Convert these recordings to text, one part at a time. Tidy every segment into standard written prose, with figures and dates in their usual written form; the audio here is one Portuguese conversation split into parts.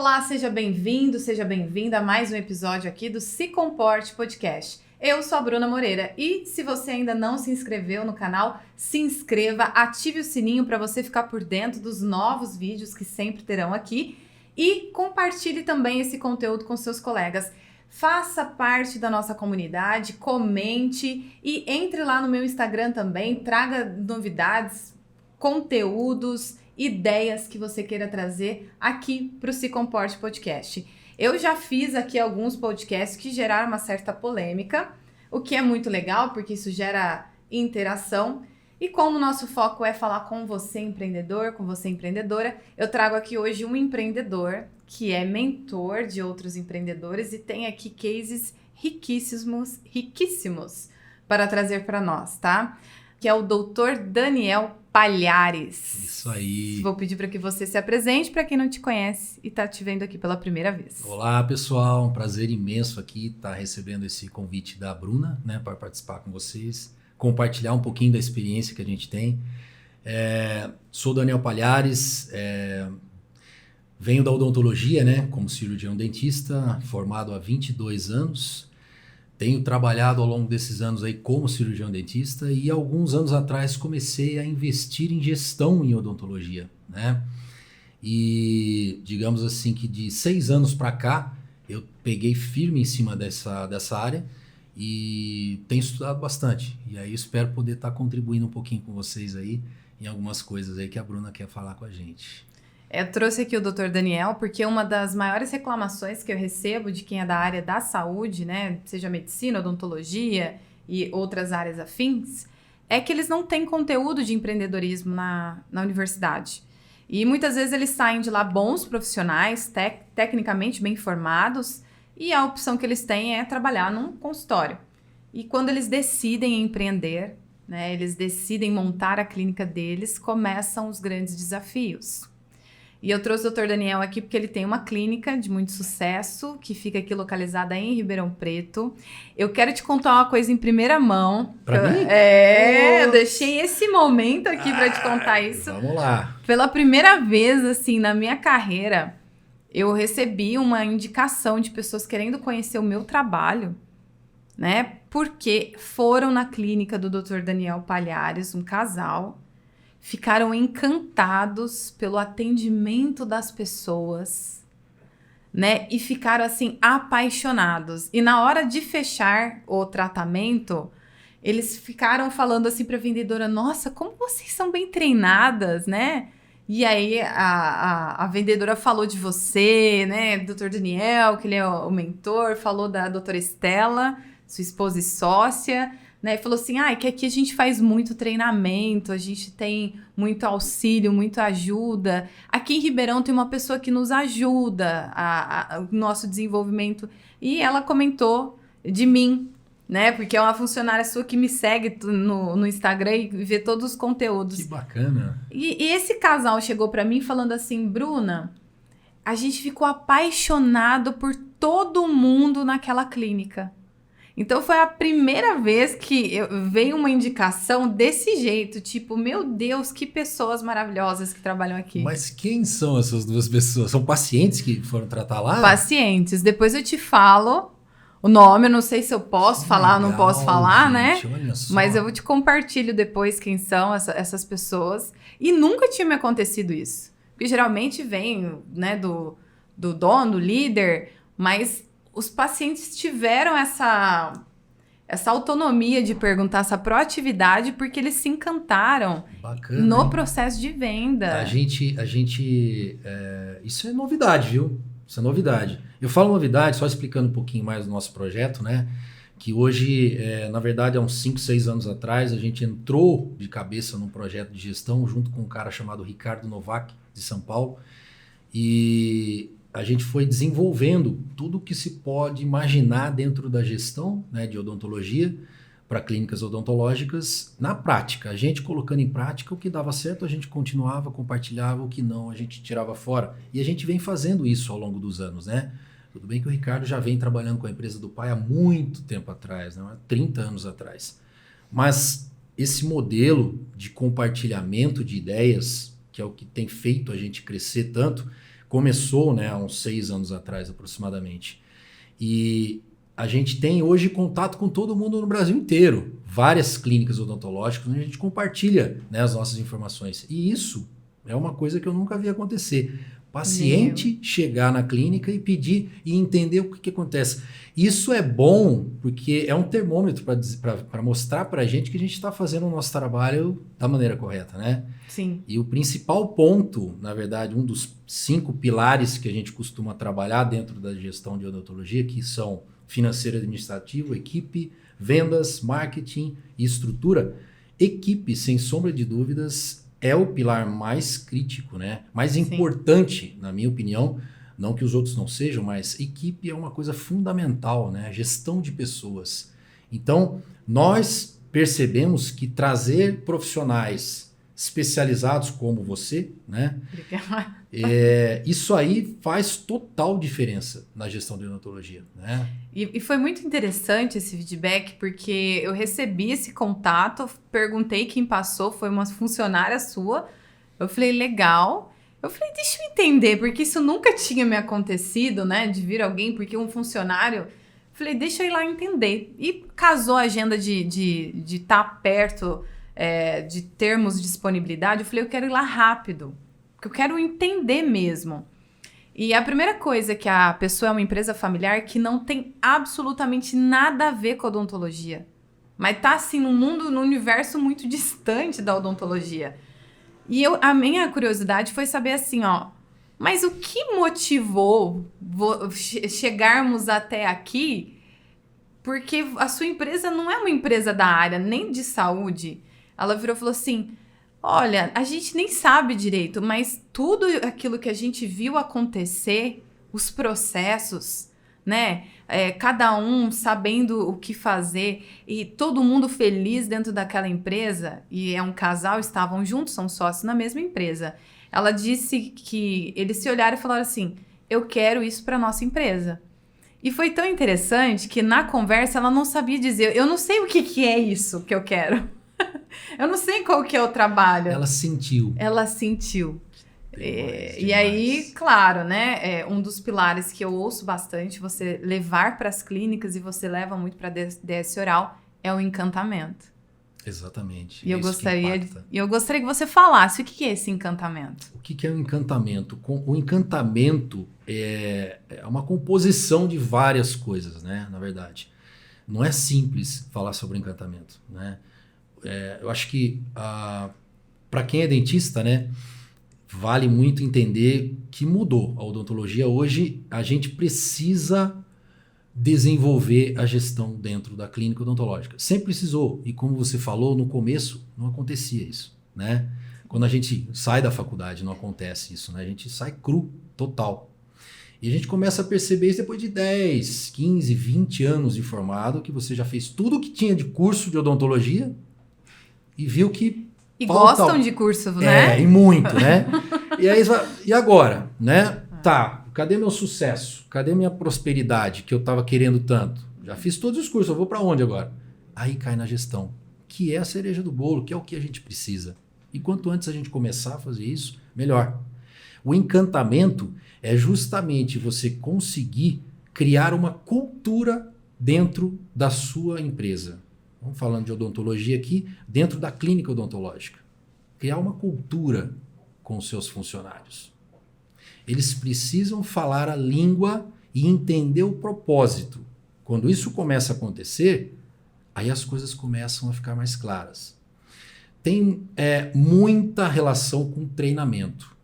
Olá, seja bem-vindo, seja bem-vinda a mais um episódio aqui do Se Comporte Podcast. Eu sou a Bruna Moreira e se você ainda não se inscreveu no canal, se inscreva, ative o sininho para você ficar por dentro dos novos vídeos que sempre terão aqui e compartilhe também esse conteúdo com seus colegas. Faça parte da nossa comunidade, comente e entre lá no meu Instagram também, traga novidades, conteúdos, ideias que você queira trazer aqui para o Se Comporte Podcast. Eu já fiz aqui alguns podcasts que geraram uma certa polêmica, o que é muito legal porque isso gera interação. E como o nosso foco é falar com você empreendedor, com você empreendedora, eu trago aqui hoje um empreendedor que é mentor de outros empreendedores e tem aqui cases riquíssimos para trazer para nós, tá? Que é o Dr. Daniel Palhares. Isso aí. Vou pedir para que você se apresente para quem não te conhece e está te vendo aqui pela primeira vez. Olá, pessoal. Um prazer imenso aqui estar recebendo esse convite da Bruna, né, para participar com vocês, compartilhar um pouquinho da experiência que a gente tem. Sou Daniel Palhares, venho da odontologia, né, como cirurgião dentista, formado há 22 anos. Tenho trabalhado ao longo desses anos aí como cirurgião dentista e alguns anos atrás comecei a investir em gestão em odontologia, né? E digamos assim que de 6 anos para cá eu peguei firme em cima dessa área e tenho estudado bastante. E aí espero poder estar contribuindo um pouquinho com vocês aí em algumas coisas aí que a Bruna quer falar com a gente. Eu trouxe aqui o Dr. Daniel porque uma das maiores reclamações que eu recebo de quem é da área da saúde, né, seja medicina, odontologia e outras áreas afins, é que eles não têm conteúdo de empreendedorismo na universidade. E muitas vezes eles saem de lá bons profissionais, tecnicamente bem formados, e a opção que eles têm é trabalhar num consultório. E quando eles decidem empreender, né, eles decidem montar a clínica deles, começam os grandes desafios. E eu trouxe o Dr. Daniel aqui porque ele tem uma clínica de muito sucesso, que fica aqui localizada em Ribeirão Preto. Eu quero te contar uma coisa em primeira mão. Pra mim? Eu deixei esse momento aqui para te contar isso. Vamos lá. Pela primeira vez, assim, na minha carreira, eu recebi uma indicação de pessoas querendo conhecer o meu trabalho, né? Porque foram na clínica do Dr. Daniel Palhares, um casal, ficaram encantados pelo atendimento das pessoas, né? E ficaram, assim, apaixonados. E na hora de fechar o tratamento, eles ficaram falando assim para a vendedora, nossa, como vocês são bem treinadas, né? E aí a vendedora falou de você, né? Dr. Daniel, que ele é o mentor, falou da doutora Estela, sua esposa e sócia, né? E falou assim, que aqui a gente faz muito treinamento, a gente tem muito auxílio, muita ajuda. Aqui em Ribeirão tem uma pessoa que nos ajuda o nosso desenvolvimento. E ela comentou de mim, né? Porque é uma funcionária sua que me segue no Instagram e vê todos os conteúdos. Que bacana. E esse casal chegou para mim falando assim, Bruna, a gente ficou apaixonado por todo mundo naquela clínica. Então foi a primeira vez que veio uma indicação desse jeito, tipo, meu Deus, que pessoas maravilhosas que trabalham aqui. Mas quem são essas duas pessoas? São pacientes que foram tratar lá? Pacientes. Depois eu te falo o nome, eu não sei se eu posso falar ou não posso falar, gente, né? Olha só. Mas eu te compartilho depois quem são essas pessoas. E nunca tinha me acontecido isso. Porque geralmente vem, né, do dono, do líder, mas os pacientes tiveram essa autonomia de perguntar, essa proatividade, porque eles se encantaram. Bacana, no hein? Processo de venda. A gente isso é novidade, viu? Isso é novidade. Eu falo novidade, só explicando um pouquinho mais do nosso projeto, né? Que hoje, na verdade, há uns 5, 6 anos atrás, a gente entrou de cabeça num projeto de gestão junto com um cara chamado Ricardo Novak, de São Paulo, e a gente foi desenvolvendo tudo o que se pode imaginar dentro da gestão, né, de odontologia para clínicas odontológicas na prática. A gente colocando em prática o que dava certo, a gente continuava, compartilhava, o que não, a gente tirava fora. E a gente vem fazendo isso ao longo dos anos, né? Tudo bem que o Ricardo já vem trabalhando com a empresa do pai há muito tempo atrás, né? 30 anos atrás. Mas esse modelo de compartilhamento de ideias, que é o que tem feito a gente crescer tanto, começou, né, há uns 6 anos atrás aproximadamente. E a gente tem hoje contato com todo mundo no Brasil inteiro. Várias clínicas odontológicas onde a gente compartilha, né, as nossas informações. E isso é uma coisa que eu nunca vi acontecer. Paciente chegar na clínica e pedir e entender o que acontece. Isso é bom porque é um termômetro para mostrar para a gente que a gente está fazendo o nosso trabalho da maneira correta, né? Sim. E o principal ponto, na verdade, um dos 5 pilares que a gente costuma trabalhar dentro da gestão de odontologia, que são financeiro e administrativo, equipe, vendas, marketing e estrutura. Equipe, sem sombra de dúvidas, é o pilar mais crítico, né? Mais importante, na minha opinião. Não que os outros não sejam, mas equipe é uma coisa fundamental, né? A gestão de pessoas. Então, nós percebemos que trazer profissionais especializados como você, né? Isso aí faz total diferença na gestão de odontologia, né? E foi muito interessante esse feedback, porque eu recebi esse contato, perguntei quem passou, foi uma funcionária sua. Eu falei, legal. Eu falei, deixa eu entender, porque isso nunca tinha me acontecido, né? De vir alguém, porque um funcionário... Falei, deixa eu ir lá entender. E casou a agenda de estar perto... de termos disponibilidade, eu falei, eu quero ir lá rápido, porque eu quero entender mesmo. E a primeira coisa que a pessoa é uma empresa familiar que não tem absolutamente nada a ver com a odontologia, mas tá assim no universo muito distante da odontologia. E a minha curiosidade foi saber assim, ó, mas o que motivou chegarmos até aqui? Porque a sua empresa não é uma empresa da área nem de saúde. Ela virou e falou assim, olha, a gente nem sabe direito, mas tudo aquilo que a gente viu acontecer, os processos, né? Cada um sabendo o que fazer e todo mundo feliz dentro daquela empresa, e é um casal, estavam juntos, são sócios na mesma empresa. Ela disse que eles se olharam e falaram assim, eu quero isso para nossa empresa. E foi tão interessante que na conversa ela não sabia dizer, eu não sei o que é isso que eu quero. Eu não sei qual que é o trabalho. Ela sentiu. Ela sentiu. Demais. E aí, claro, né? Um dos pilares que eu ouço bastante, você levar para as clínicas e você leva muito para DS oral, é o encantamento. Exatamente. E eu gostaria que você falasse o que é esse encantamento. O que é o encantamento? O encantamento é uma composição de várias coisas, né? Na verdade. Não é simples falar sobre encantamento, né? Eu acho que para quem é dentista, né, vale muito entender que mudou a odontologia. Hoje a gente precisa desenvolver a gestão dentro da clínica odontológica. Sempre precisou. E como você falou, no começo não acontecia isso, né? Quando a gente sai da faculdade não acontece isso, né? A gente sai cru, total. E a gente começa a perceber isso depois de 10, 15, 20 anos de formado, que você já fez tudo o que tinha de curso de odontologia e viu que... E gostam de curso, né? E muito, né? E aí, e agora, né? Tá, cadê meu sucesso? Cadê minha prosperidade que eu tava querendo tanto? Já fiz todos os cursos, eu vou para onde agora? Aí cai na gestão, que é a cereja do bolo, que é o que a gente precisa. E quanto antes a gente começar a fazer isso, melhor. O encantamento é justamente você conseguir criar uma cultura dentro da sua empresa. Vamos falando de odontologia aqui, dentro da clínica odontológica. Criar uma cultura com os seus funcionários. Eles precisam falar a língua e entender o propósito. Quando isso começa a acontecer, aí as coisas começam a ficar mais claras. Tem muita relação com treinamento.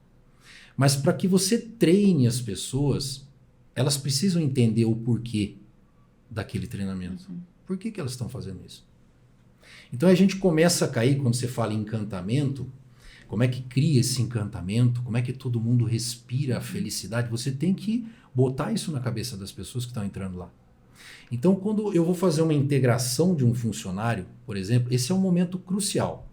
Mas para que você treine as pessoas, elas precisam entender o porquê daquele treinamento. Por que elas estão fazendo isso? Então a gente começa a cair, quando você fala em encantamento, como é que cria esse encantamento, como é que todo mundo respira a felicidade, você tem que botar isso na cabeça das pessoas que estão entrando lá. Então quando eu vou fazer uma integração de um funcionário, por exemplo, esse é um momento crucial.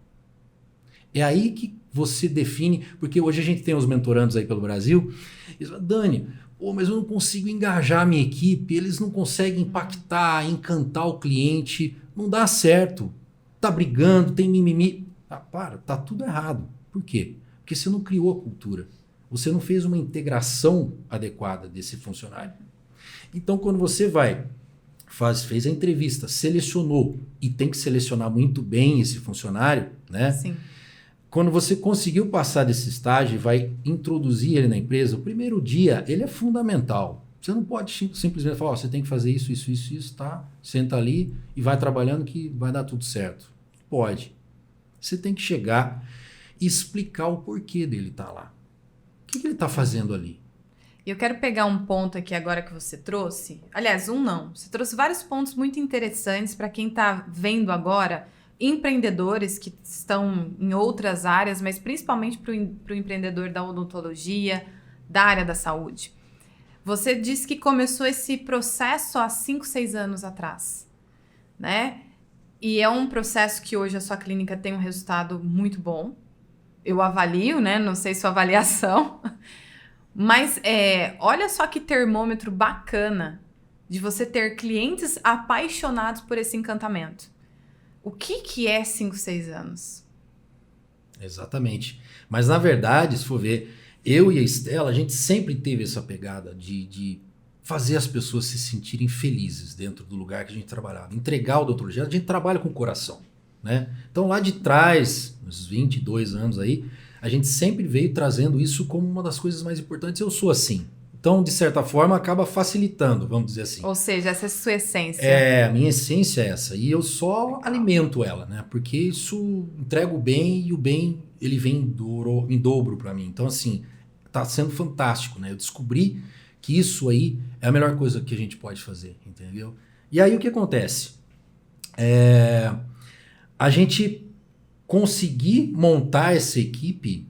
É aí que você define, porque hoje a gente tem os mentorandos aí pelo Brasil, e fala, Dani, mas eu não consigo engajar a minha equipe, eles não conseguem impactar, encantar o cliente, não dá certo, tá brigando, tem mimimi. Tá tudo errado. Por quê? Porque você não criou a cultura. você não fez uma integração adequada desse funcionário. Então, quando você fez a entrevista, selecionou, e tem que selecionar muito bem esse funcionário, né? Sim. Quando você conseguiu passar desse estágio e vai introduzir ele na empresa, o primeiro dia, ele é fundamental. Você não pode simplesmente falar, você tem que fazer isso, tá? Senta ali e vai trabalhando que vai dar tudo certo. Pode. Você tem que chegar e explicar o porquê dele estar lá. O que ele está fazendo ali? E eu quero pegar um ponto aqui agora que você trouxe. Aliás, não. Você trouxe vários pontos muito interessantes para quem está vendo agora, empreendedores que estão em outras áreas, mas principalmente para o empreendedor da odontologia, da área da saúde. Você disse que começou esse processo há 5, 6 anos atrás, né? E é um processo que hoje a sua clínica tem um resultado muito bom. Eu avalio, né? Não sei sua avaliação. Mas olha só que termômetro bacana de você ter clientes apaixonados por esse encantamento. O que é 5, 6 anos? Exatamente. Mas, na verdade, se for ver, eu e a Estela, a gente sempre teve essa pegada de fazer as pessoas se sentirem felizes dentro do lugar que a gente trabalhava. Entregar o odontologia, a gente trabalha com o coração, né? Então, lá de trás, uns 22 anos aí, a gente sempre veio trazendo isso como uma das coisas mais importantes. Eu sou assim. Então, de certa forma, acaba facilitando, vamos dizer assim. Ou seja, essa é a sua essência. A minha essência é essa. E eu só alimento ela, né? Porque isso entrega o bem e o bem, ele vem em dobro para mim. Então, assim, tá sendo fantástico, né? Eu descobri que isso aí é a melhor coisa que a gente pode fazer, entendeu? E aí, o que acontece? A gente conseguir montar essa equipe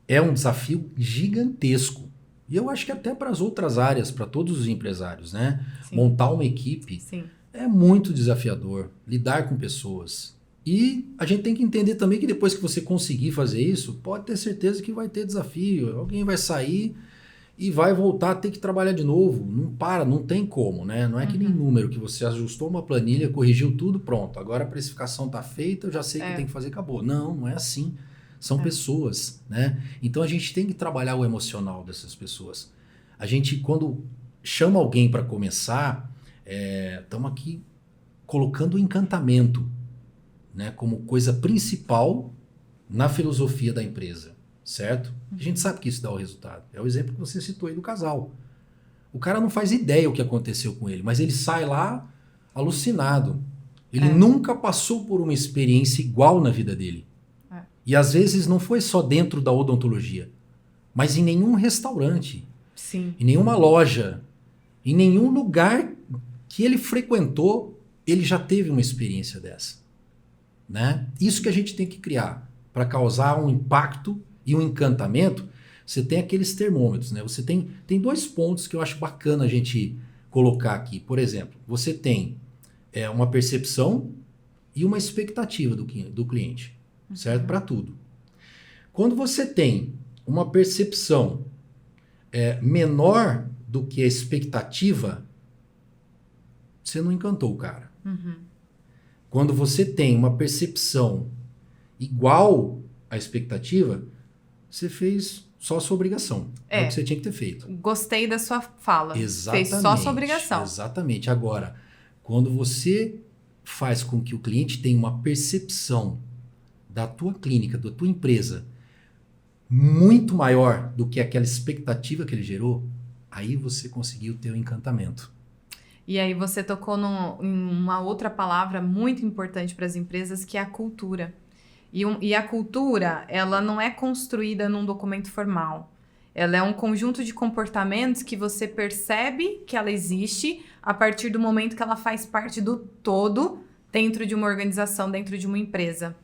é um desafio gigantesco. E eu acho que até para as outras áreas, para todos os empresários, né? Sim. Montar uma equipe Sim. é muito desafiador, lidar com pessoas. E a gente tem que entender também que depois que você conseguir fazer isso, pode ter certeza que vai ter desafio. Alguém vai sair e vai voltar a ter que trabalhar de novo. Não tem como, né? Não é que nem número que você ajustou uma planilha, corrigiu tudo, pronto. Agora a precificação está feita, eu já sei o que tem que fazer, acabou. Não é assim. São pessoas, né? Então a gente tem que trabalhar o emocional dessas pessoas. A gente, quando chama alguém para começar, estamos aqui colocando o encantamento, né, como coisa principal na filosofia da empresa, certo? A gente sabe que isso dá o resultado. É o exemplo que você citou aí do casal. O cara não faz ideia o que aconteceu com ele, mas ele sai lá alucinado. Ele nunca passou por uma experiência igual na vida dele. E às vezes não foi só dentro da odontologia, mas em nenhum restaurante, Sim. em nenhuma loja, em nenhum lugar que ele frequentou, ele já teve uma experiência dessa, né? Isso que a gente tem que criar para causar um impacto e um encantamento. Você tem aqueles termômetros, né? Você tem 2 pontos que eu acho bacana a gente colocar aqui. Por exemplo, você tem uma percepção e uma expectativa do cliente. Certo? Para tudo. Quando você tem uma percepção menor do que a expectativa, você não encantou o cara. Quando você tem uma percepção igual à expectativa, você fez só a sua obrigação. É o que você tinha que ter feito. Gostei da sua fala. Exatamente. Fez só a sua obrigação. Exatamente. Agora, quando você faz com que o cliente tenha uma percepção da tua clínica, da tua empresa, muito maior do que aquela expectativa que ele gerou, aí você conseguiu ter o encantamento. E aí você tocou em uma outra palavra muito importante para as empresas, que é a cultura. E a cultura, ela não é construída num documento formal. Ela é um conjunto de comportamentos que você percebe que ela existe a partir do momento que ela faz parte do todo dentro de uma organização, dentro de uma empresa.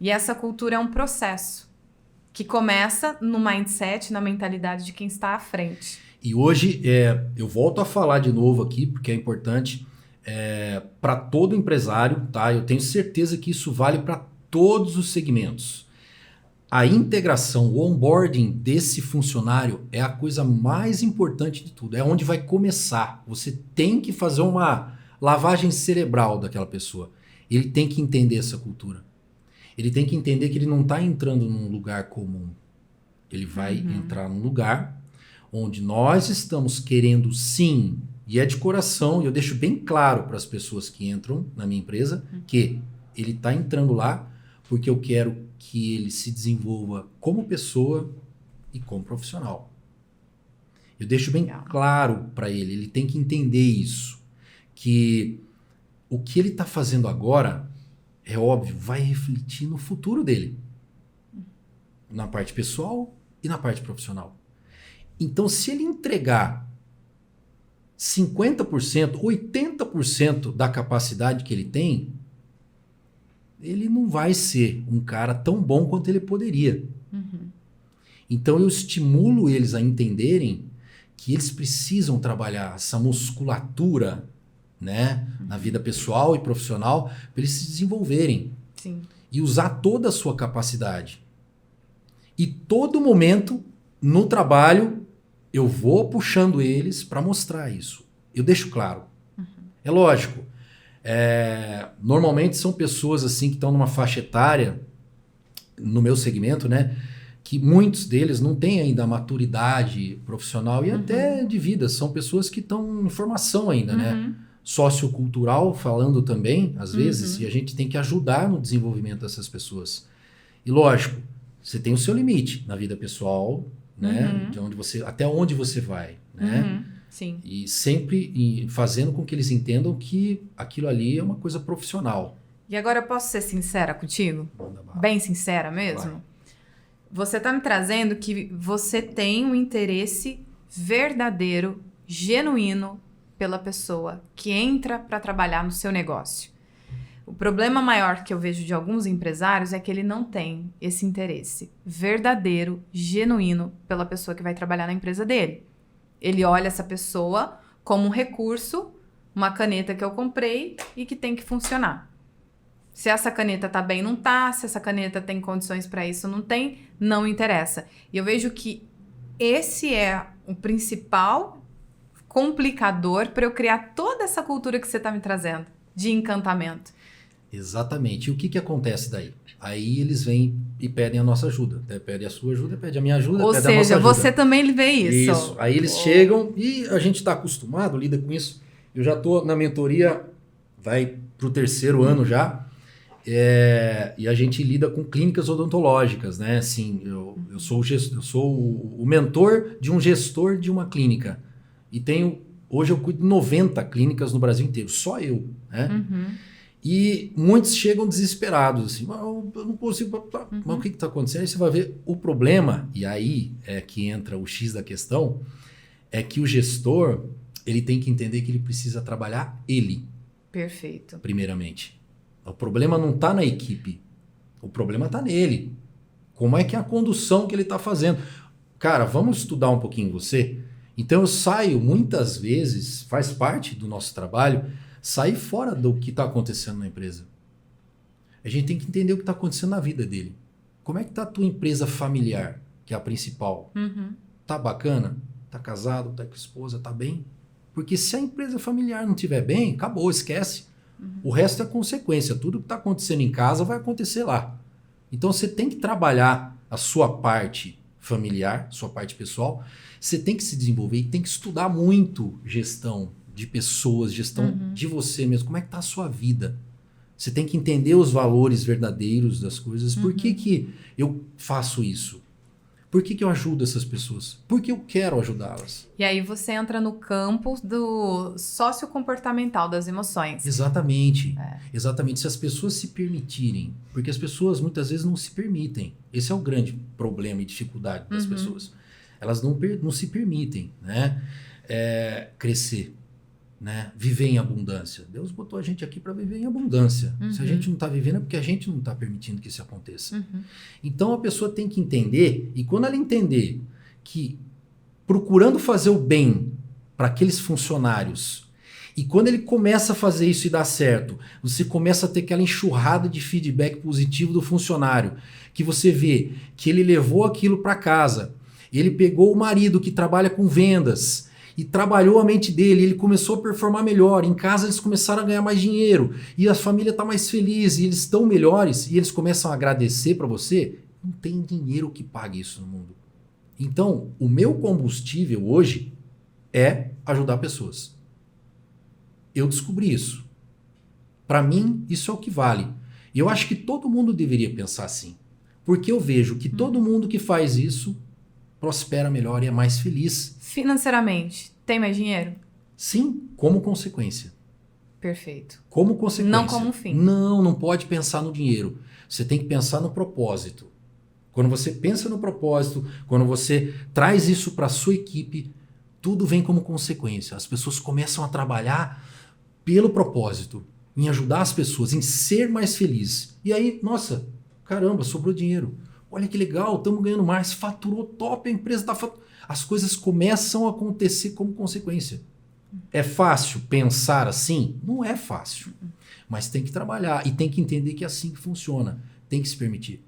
E essa cultura é um processo que começa no mindset, na mentalidade de quem está à frente. E hoje, eu volto a falar de novo aqui, porque é importante para todo empresário, tá? Eu tenho certeza que isso vale para todos os segmentos. A integração, o onboarding desse funcionário é a coisa mais importante de tudo. É onde vai começar. Você tem que fazer uma lavagem cerebral daquela pessoa. Ele tem que entender essa cultura. Ele tem que entender que ele não está entrando num lugar comum. Ele vai entrar num lugar onde nós estamos querendo sim, e é de coração, e eu deixo bem claro para as pessoas que entram na minha empresa, que ele está entrando lá porque eu quero que ele se desenvolva como pessoa e como profissional. Eu deixo bem claro para ele tem que entender isso, que o que ele está fazendo agora, é óbvio, vai refletir no futuro dele, na parte pessoal e na parte profissional. Então, se ele entregar 50%, 80% da capacidade que ele tem, ele não vai ser um cara tão bom quanto ele poderia. Então, eu estimulo eles a entenderem que eles precisam trabalhar essa musculatura, né, na vida pessoal e profissional, para eles se desenvolverem. Sim. E usar toda a sua capacidade. E todo momento, no trabalho, eu vou puxando eles para mostrar isso. Eu deixo claro. É lógico. Normalmente são pessoas assim que estão numa faixa etária, no meu segmento, né? Que muitos deles não têm ainda a maturidade profissional e até de vida. São pessoas que estão em formação ainda, né? Sociocultural falando também, às vezes, e a gente tem que ajudar no desenvolvimento dessas pessoas. E lógico, você tem o seu limite na vida pessoal, né? De onde até onde você vai, né? Sim. E sempre fazendo com que eles entendam que aquilo ali é uma coisa profissional. E agora eu posso ser sincera contigo? Bem sincera mesmo? Vai. Você está me trazendo que você tem um interesse verdadeiro, genuíno pela pessoa que entra para trabalhar no seu negócio. O problema maior que eu vejo de alguns empresários é que ele não tem esse interesse verdadeiro, genuíno pela pessoa que vai trabalhar na empresa dele. Ele olha essa pessoa como um recurso, uma caneta que eu comprei e que tem que funcionar. Se essa caneta tá bem, não tá. Se essa caneta tem condições para isso, não tem. Não interessa. E eu vejo que esse é o principal complicador para eu criar toda essa cultura que você tá me trazendo, de encantamento. Exatamente. E o que acontece daí? Aí eles vêm e pedem a nossa ajuda. Pede a sua ajuda, pede a minha ajuda, Ou pede a nossa seja, ajuda. você também vê isso. Isso. Aí eles chegam e a gente está acostumado, lida com isso. Eu já estou na mentoria, vai para o 3º ano já. E a gente lida com clínicas odontológicas, né? Assim, eu sou o mentor de um gestor de uma clínica. E hoje eu cuido de 90 clínicas no Brasil inteiro, só eu, né? E muitos chegam desesperados, assim, eu não consigo, mas o que está acontecendo? Aí você vai ver o problema, e aí é que entra o X da questão, é que o gestor, ele tem que entender que ele precisa trabalhar ele. Perfeito. Primeiramente. O problema não está na equipe. O problema está nele. Como é que é a condução que ele está fazendo? Cara, vamos estudar um pouquinho você? Então eu saio muitas vezes, faz parte do nosso trabalho, sair fora do que está acontecendo na empresa. A gente tem que entender o que está acontecendo na vida dele. Como é que está a tua empresa familiar, que é a principal? Tá bacana? Tá casado? Tá com a esposa? Tá bem? Porque se a empresa familiar não estiver bem, acabou, esquece. O resto é consequência. Tudo que está acontecendo em casa vai acontecer lá. Então você tem que trabalhar a sua parte familiar, sua parte pessoal. Você tem que se desenvolver e tem que estudar muito gestão de pessoas, gestão de você mesmo. Como é que está a sua vida? Você tem que entender os valores verdadeiros das coisas. Por que eu faço isso? Por que eu ajudo essas pessoas? Porque eu quero ajudá-las. E aí você entra no campo do sociocomportamental das emoções. Exatamente. Exatamente. Se as pessoas se permitirem, porque as pessoas muitas vezes não se permitem. Esse é o grande problema e dificuldade das pessoas. Elas não se permitem, né? Crescer, né? Viver em abundância. Deus botou a gente aqui para viver em abundância. Se a gente não está vivendo é porque a gente não está permitindo que isso aconteça. Então a pessoa tem que entender, e quando ela entender que procurando fazer o bem para aqueles funcionários, e quando ele começa a fazer isso e dá certo, você começa a ter aquela enxurrada de feedback positivo do funcionário, que você vê que ele levou aquilo para casa, ele pegou o marido que trabalha com vendas, e trabalhou a mente dele, ele começou a performar melhor, em casa eles começaram a ganhar mais dinheiro, e a família está mais feliz, e eles estão melhores, e eles começam a agradecer para você, não tem dinheiro que pague isso no mundo. Então, o meu combustível hoje é ajudar pessoas. Eu descobri isso. Para mim, isso é o que vale. E eu acho que todo mundo deveria pensar assim. Porque eu vejo que todo mundo que faz isso prospera melhor e é mais feliz. Financeiramente, tem mais dinheiro? Sim, como consequência. Perfeito. Como consequência. Não como fim. Não pode pensar no dinheiro. Você tem que pensar no propósito. Quando você pensa no propósito, quando você traz isso para a sua equipe, tudo vem como consequência. As pessoas começam a trabalhar pelo propósito, em ajudar as pessoas, em ser mais feliz. E aí, nossa, caramba, sobrou dinheiro. Olha que legal, estamos ganhando mais, faturou top, a empresa está faturando. As coisas começam a acontecer como consequência. É fácil pensar assim? Não é fácil. Mas tem que trabalhar e tem que entender que é assim que funciona. Tem que se permitir.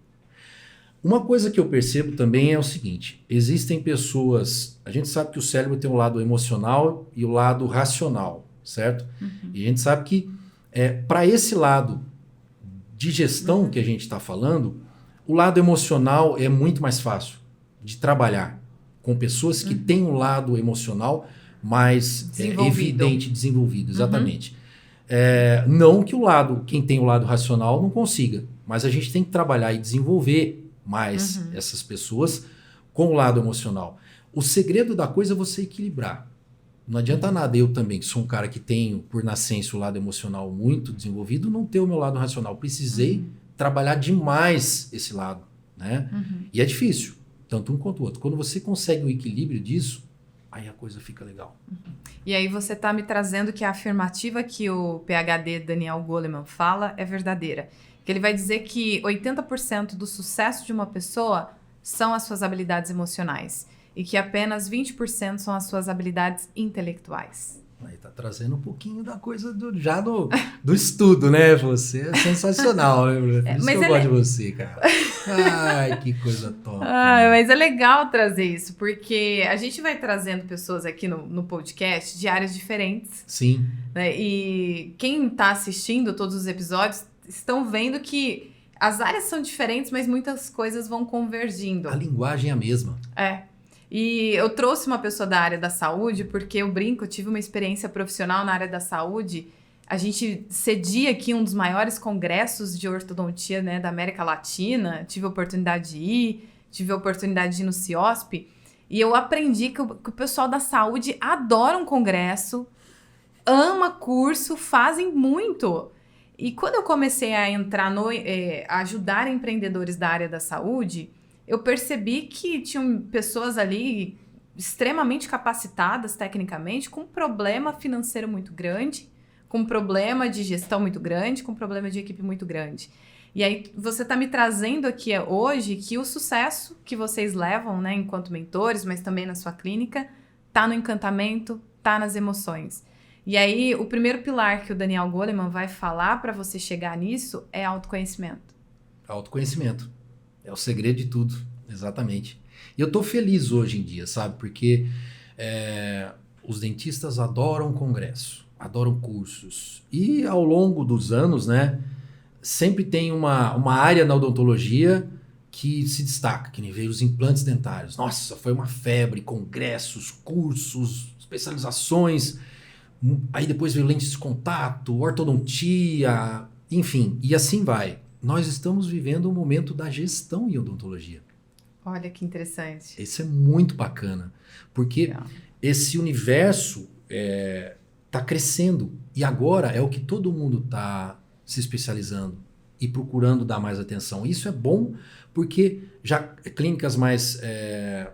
Uma coisa que eu percebo também é o seguinte: existem pessoas. A gente sabe que o cérebro tem o lado emocional e o lado racional, certo? E a gente sabe que para esse lado de gestão que a gente está falando, o lado emocional é muito mais fácil de trabalhar com pessoas que têm um lado emocional mais evidente, desenvolvido, exatamente. Não que quem tem o lado racional não consiga, mas a gente tem que trabalhar e desenvolver mais essas pessoas com o lado emocional. O segredo da coisa é você equilibrar. Não adianta nada eu também, que sou um cara que tenho, por nascença, o lado emocional muito desenvolvido, não ter o meu lado racional. Precisei trabalhar demais esse lado, né? E é difícil, tanto um quanto o outro. Quando você consegue o equilíbrio disso, aí a coisa fica legal. E aí você está me trazendo que a afirmativa que o PhD Daniel Goleman fala é verdadeira. Que ele vai dizer que 80% do sucesso de uma pessoa são as suas habilidades emocionais. E que apenas 20% são as suas habilidades intelectuais. Aí tá trazendo um pouquinho da coisa do estudo, né? Você é sensacional, né? Por isso que eu gosto de você, cara. Ai, que coisa top. Mas é legal trazer isso, porque a gente vai trazendo pessoas aqui no podcast de áreas diferentes. Sim. Né? E quem tá assistindo todos os episódios estão vendo que as áreas são diferentes, mas muitas coisas vão convergindo. A linguagem é a mesma. E eu trouxe uma pessoa da área da saúde, porque eu brinco, eu tive uma experiência profissional na área da saúde. A gente cedia aqui um dos maiores congressos de ortodontia, né, da América Latina. Tive a oportunidade de ir, tive a oportunidade de ir no CIOSP. E eu aprendi que o pessoal da saúde adora um congresso, ama curso, fazem muito. E quando eu comecei a entrar a ajudar empreendedores da área da saúde, eu percebi que tinham pessoas ali extremamente capacitadas tecnicamente, com um problema financeiro muito grande, com um problema de gestão muito grande, com um problema de equipe muito grande. E aí você está me trazendo aqui hoje que o sucesso que vocês levam, né, enquanto mentores, mas também na sua clínica, está no encantamento, está nas emoções. E aí o primeiro pilar que o Daniel Goleman vai falar para você chegar nisso é autoconhecimento. Autoconhecimento. É o segredo de tudo, exatamente. E eu tô feliz hoje em dia, sabe? Porque os dentistas adoram congresso, adoram cursos. E ao longo dos anos, né, sempre tem uma área na odontologia que se destaca, que nem veio os implantes dentários. Nossa, foi uma febre, congressos, cursos, especializações. Aí depois veio lentes de contato, ortodontia, enfim, e assim vai. Nós estamos vivendo um momento da gestão em odontologia. Olha que interessante. Isso é muito bacana, porque esse universo está crescendo e agora é o que todo mundo está se especializando e procurando dar mais atenção. Isso é bom porque já clínicas mais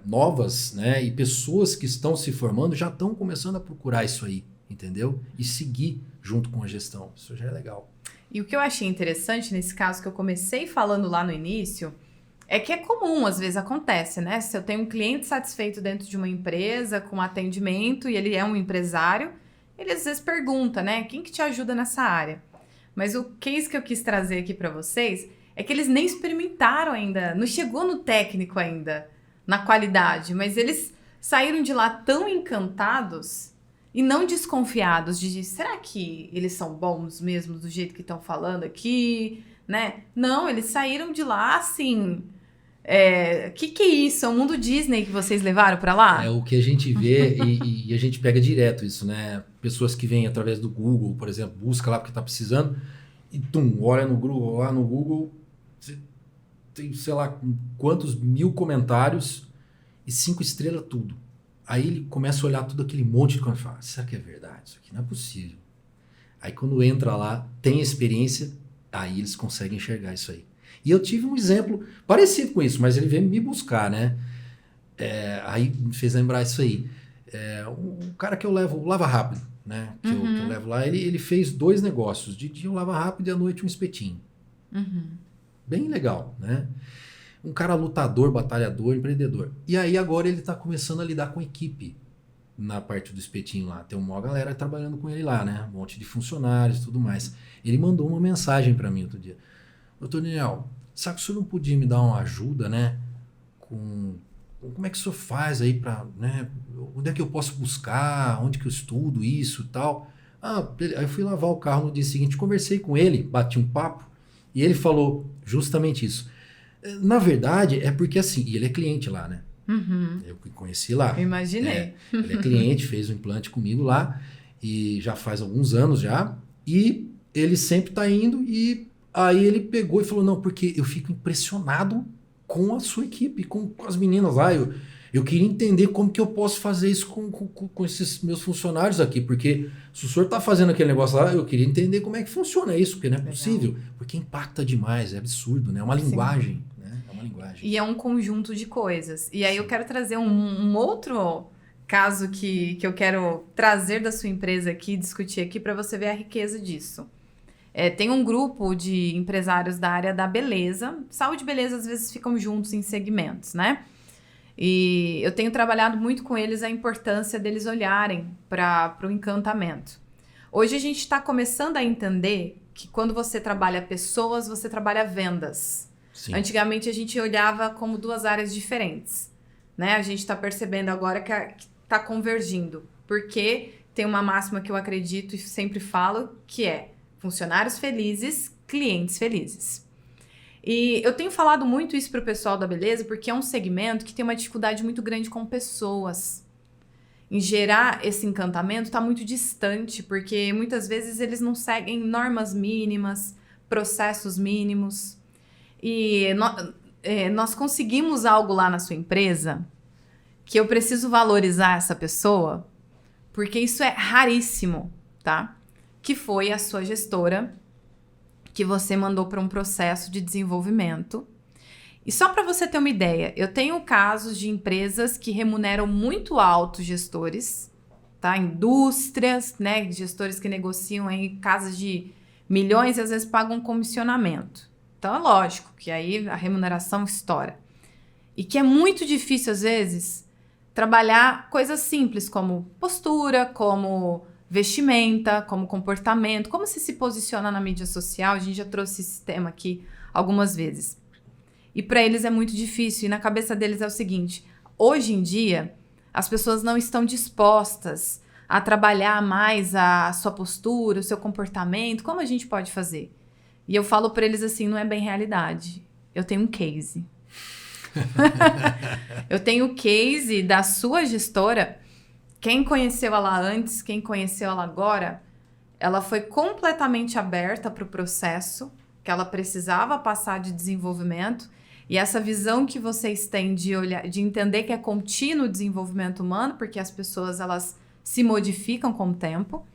novas, né, e pessoas que estão se formando já estão começando a procurar isso aí, entendeu? E seguir junto com a gestão. Isso já é legal. E o que eu achei interessante nesse caso que eu comecei falando lá no início é que é comum, às vezes acontece, né? Se eu tenho um cliente satisfeito dentro de uma empresa com atendimento e ele é um empresário, ele às vezes pergunta, né? Quem que te ajuda nessa área? Mas o case que eu quis trazer aqui para vocês é que eles nem experimentaram ainda, não chegou no técnico ainda, na qualidade, mas eles saíram de lá tão encantados e não desconfiados de será que eles são bons mesmo do jeito que estão falando aqui, né? Não, eles saíram de lá assim, Que é isso? É o mundo Disney que vocês levaram pra lá? É o que a gente vê e a gente pega direto isso, né? Pessoas que vêm através do Google, por exemplo, busca lá porque tá precisando e olha no Google, lá no Google, você tem, sei lá, quantos mil comentários e 5 estrelas tudo. Aí ele começa a olhar tudo aquele monte de coisa e fala, será que é verdade? Isso aqui não é possível. Aí quando entra lá, tem experiência, aí eles conseguem enxergar isso aí. E eu tive um exemplo parecido com isso, mas ele veio me buscar, né? Aí me fez lembrar isso aí. Um cara que eu levo, o Lava Rápido, né? Que eu levo lá, ele fez 2 negócios. De dia um Lava Rápido e à noite um espetinho. Bem legal, né? Um cara lutador, batalhador, empreendedor. E aí agora ele tá começando a lidar com equipe na parte do espetinho lá. Tem uma galera trabalhando com ele lá, né? Um monte de funcionários e tudo mais. Ele mandou uma mensagem para mim outro dia. Doutor Daniel, sabe que o senhor não podia me dar uma ajuda, né? Como é que o senhor faz aí para, né? Onde é que eu posso buscar? Onde que eu estudo isso e tal? Aí eu fui lavar o carro no dia seguinte, conversei com ele, bati um papo e ele falou justamente isso. Na verdade, é porque assim, e ele é cliente lá, né? Eu conheci lá. Eu imaginei. Ele é cliente, fez um implante comigo lá e já faz alguns anos já. E ele sempre tá indo e aí ele pegou e falou, não, porque eu fico impressionado com a sua equipe, com as meninas lá. Eu queria entender como que eu posso fazer isso com esses meus funcionários aqui, porque se o senhor tá fazendo aquele negócio lá, eu queria entender como é que funciona isso, porque não é possível. Porque impacta demais, é absurdo, né? É uma linguagem, né? É uma linguagem. E é um conjunto de coisas. E aí eu quero trazer um outro caso que eu quero trazer da sua empresa aqui, discutir aqui, para você ver a riqueza disso. Tem um grupo de empresários da área da beleza. Saúde e beleza às vezes ficam juntos em segmentos, né? E eu tenho trabalhado muito com eles a importância deles olharem para o encantamento. Hoje a gente está começando a entender que quando você trabalha pessoas, você trabalha vendas. Sim. Antigamente a gente olhava como 2 áreas diferentes, né? A gente está percebendo agora que está convergindo, porque tem uma máxima que eu acredito e sempre falo, que é funcionários felizes, clientes felizes. E eu tenho falado muito isso para o pessoal da beleza, porque é um segmento que tem uma dificuldade muito grande com pessoas. Em gerar esse encantamento está muito distante, porque muitas vezes eles não seguem normas mínimas, processos mínimos. E nós conseguimos algo lá na sua empresa que eu preciso valorizar essa pessoa, porque isso é raríssimo, tá? Que foi a sua gestora que você mandou para um processo de desenvolvimento. E só para você ter uma ideia, eu tenho casos de empresas que remuneram muito alto gestores, tá? Indústrias, né? Gestores que negociam em casas de milhões e às vezes pagam comissionamento. Então é lógico que aí a remuneração estoura. E que é muito difícil, às vezes, trabalhar coisas simples como postura, como vestimenta, como comportamento, como você se posiciona na mídia social. A gente já trouxe esse tema aqui algumas vezes. E para eles é muito difícil. E na cabeça deles é o seguinte, hoje em dia, as pessoas não estão dispostas a trabalhar mais a sua postura, o seu comportamento. Como a gente pode fazer? E eu falo para eles assim, não é bem realidade. Eu tenho um case. Eu tenho o case da sua gestora. Quem conheceu ela antes, quem conheceu ela agora, ela foi completamente aberta para o processo que ela precisava passar de desenvolvimento. E essa visão que vocês têm de olhar, de entender que é contínuo o desenvolvimento humano, porque as pessoas elas se modificam com o tempo.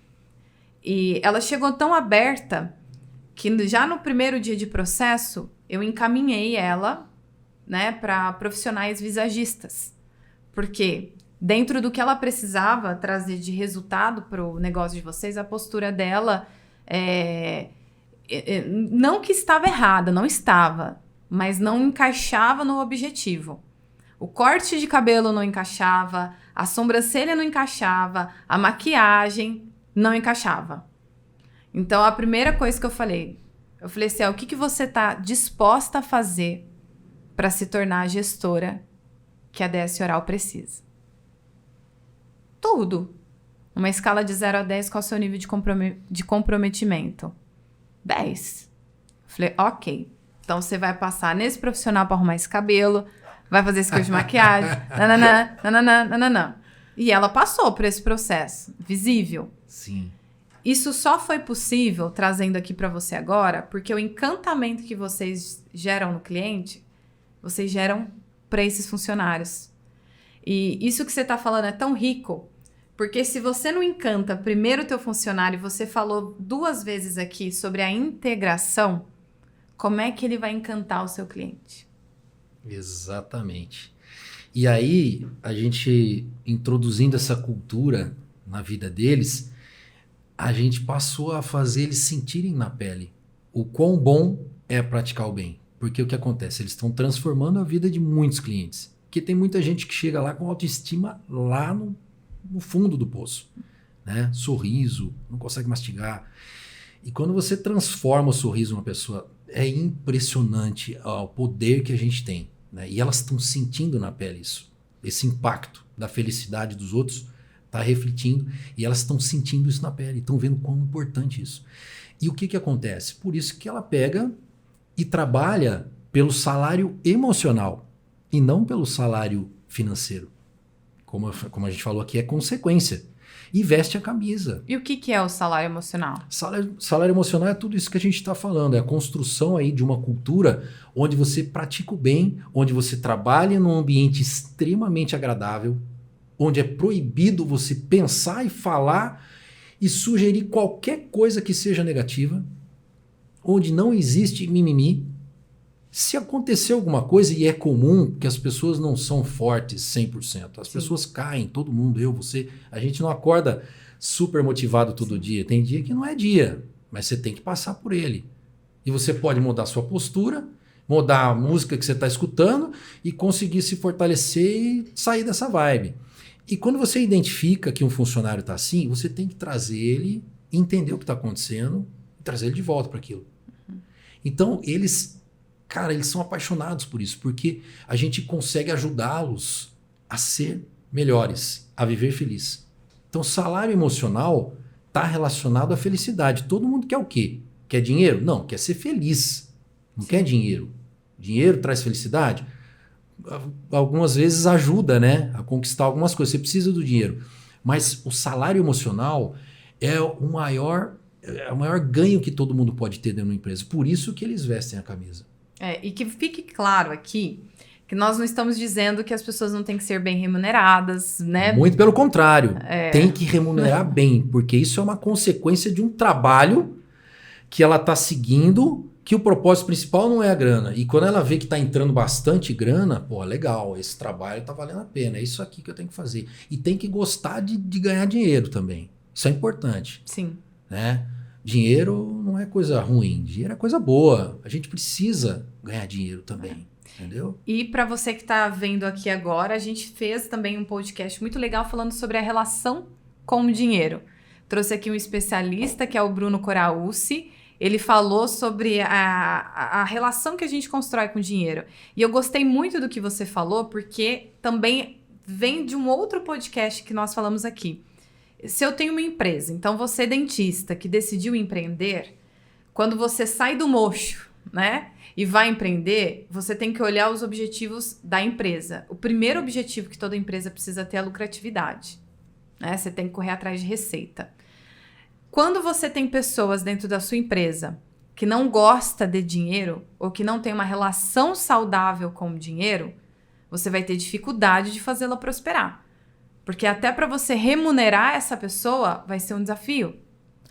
E ela chegou tão aberta que já no primeiro dia de processo, eu encaminhei ela, né, para profissionais visagistas. Porque dentro do que ela precisava trazer de resultado para o negócio de vocês, a postura dela, não que estava errada, não estava, mas não encaixava no objetivo. O corte de cabelo não encaixava, a sobrancelha não encaixava, a maquiagem não encaixava. Então, a primeira coisa que eu falei assim, o que você está disposta a fazer para se tornar a gestora que a DS Oral precisa? Tudo. Uma escala de 0 a 10, qual é o seu nível de comprometimento? 10. Eu falei, ok. Então, você vai passar nesse profissional para arrumar esse cabelo, vai fazer esse curso de maquiagem, nananã, nananã, nananã. E ela passou por esse processo, visível. Sim. Isso só foi possível, trazendo aqui para você agora, porque o encantamento que vocês geram no cliente, vocês geram para esses funcionários. E isso que você está falando é tão rico, porque se você não encanta primeiro o teu funcionário, você falou 2 vezes aqui sobre a integração, como é que ele vai encantar o seu cliente? Exatamente. E aí, a gente introduzindo essa cultura na vida deles, a gente passou a fazer eles sentirem na pele o quão bom é praticar o bem. Porque o que acontece? Eles estão transformando a vida de muitos clientes. Porque tem muita gente que chega lá com autoestima lá no fundo do poço. Né? Sorriso, não consegue mastigar. E quando você transforma o sorriso de uma pessoa, é impressionante o poder que a gente tem. Né? E elas estão sentindo na pele isso. Esse impacto da felicidade dos outros está refletindo e elas estão sentindo isso na pele, estão vendo quão importante isso. E o que acontece? Por isso que ela pega e trabalha pelo salário emocional e não pelo salário financeiro. Como a gente falou aqui, é consequência. E veste a camisa. E o que é o salário emocional? Salário emocional é tudo isso que a gente está falando. É a construção aí de uma cultura onde você pratica o bem, onde você trabalha num ambiente extremamente agradável, onde é proibido você pensar e falar e sugerir qualquer coisa que seja negativa, onde não existe mimimi. Se acontecer alguma coisa, e é comum que as pessoas não são fortes 100%, as pessoas caem, todo mundo, eu, você, a gente não acorda super motivado todo dia, tem dia que não é dia, mas você tem que passar por ele. E você pode mudar sua postura, mudar a música que você está escutando e conseguir se fortalecer e sair dessa vibe. E quando você identifica que um funcionário está assim, você tem que trazer ele, entender o que está acontecendo e trazer ele de volta para aquilo. Então, eles são apaixonados por isso, porque a gente consegue ajudá-los a ser melhores, a viver feliz. Então, salário emocional está relacionado à felicidade. Todo mundo quer o quê? Quer dinheiro? Não, quer ser feliz. Não quer dinheiro. Dinheiro traz felicidade? Algumas vezes ajuda, né, a conquistar algumas coisas. Você precisa do dinheiro. Mas o salário emocional é o maior ganho que todo mundo pode ter dentro de uma empresa. Por isso que eles vestem a camisa. E que fique claro aqui que nós não estamos dizendo que as pessoas não têm que ser bem remuneradas, né? Muito pelo contrário. Tem que remunerar bem, porque isso é uma consequência de um trabalho que ela está seguindo, que o propósito principal não é a grana. E quando ela vê que está entrando bastante grana, pô, legal, esse trabalho está valendo a pena, é isso aqui que eu tenho que fazer. E tem que gostar de ganhar dinheiro também. Isso é importante. Sim. Né? Dinheiro não é coisa ruim, dinheiro é coisa boa. A gente precisa ganhar dinheiro também, entendeu? E para você que está vendo aqui agora, a gente fez também um podcast muito legal falando sobre a relação com o dinheiro. Trouxe aqui um especialista, que é o Bruno Coraúci. Ele falou sobre a relação que a gente constrói com o dinheiro. E eu gostei muito do que você falou, porque também vem de um outro podcast que nós falamos aqui. Se eu tenho uma empresa, então você é dentista que decidiu empreender, quando você sai do mocho, né, e vai empreender, você tem que olhar os objetivos da empresa. O primeiro objetivo que toda empresa precisa ter é a lucratividade, né? Você tem que correr atrás de receita. Quando você tem pessoas dentro da sua empresa que não gosta de dinheiro ou que não tem uma relação saudável com o dinheiro, você vai ter dificuldade de fazê-la prosperar. Porque até para você remunerar essa pessoa vai ser um desafio.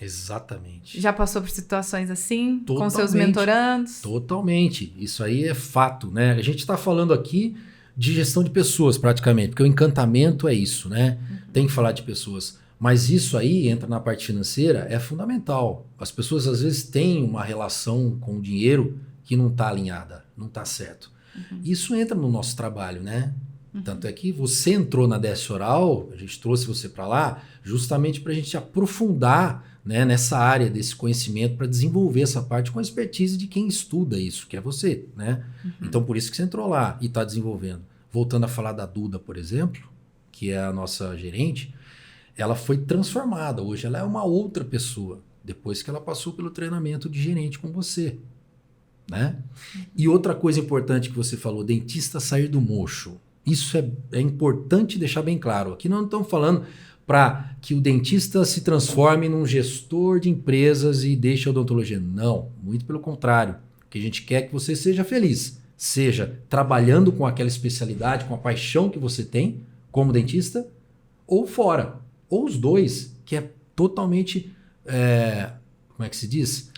Exatamente. Já passou por situações assim? Totalmente, com seus mentorandos? Totalmente. Isso aí é fato, né? A gente está falando aqui de gestão de pessoas praticamente, porque o encantamento é isso, né? Tem que falar de pessoas. Mas isso aí entra na parte financeira, é fundamental. As pessoas às vezes têm uma relação com o dinheiro que não está alinhada, não está certo. Isso entra no nosso trabalho, né? Tanto é que você entrou na DS Oral, a gente trouxe você para lá, justamente para a gente aprofundar, né, nessa área desse conhecimento, para desenvolver essa parte com a expertise de quem estuda isso, que é você, né? Então, por isso que você entrou lá e está desenvolvendo. Voltando a falar da Duda, por exemplo, que é a nossa gerente, ela foi transformada. Hoje ela é uma outra pessoa, depois que ela passou pelo treinamento de gerente com você. né? E outra coisa importante que você falou, dentista sair do mocho. Isso é importante deixar bem claro. Aqui nós não estamos falando para que o dentista se transforme num gestor de empresas e deixe a odontologia. Não, muito pelo contrário. O que a gente quer é que você seja feliz. Seja trabalhando com aquela especialidade, com a paixão que você tem como dentista, ou fora. Ou os dois, que é totalmente, como é que se diz?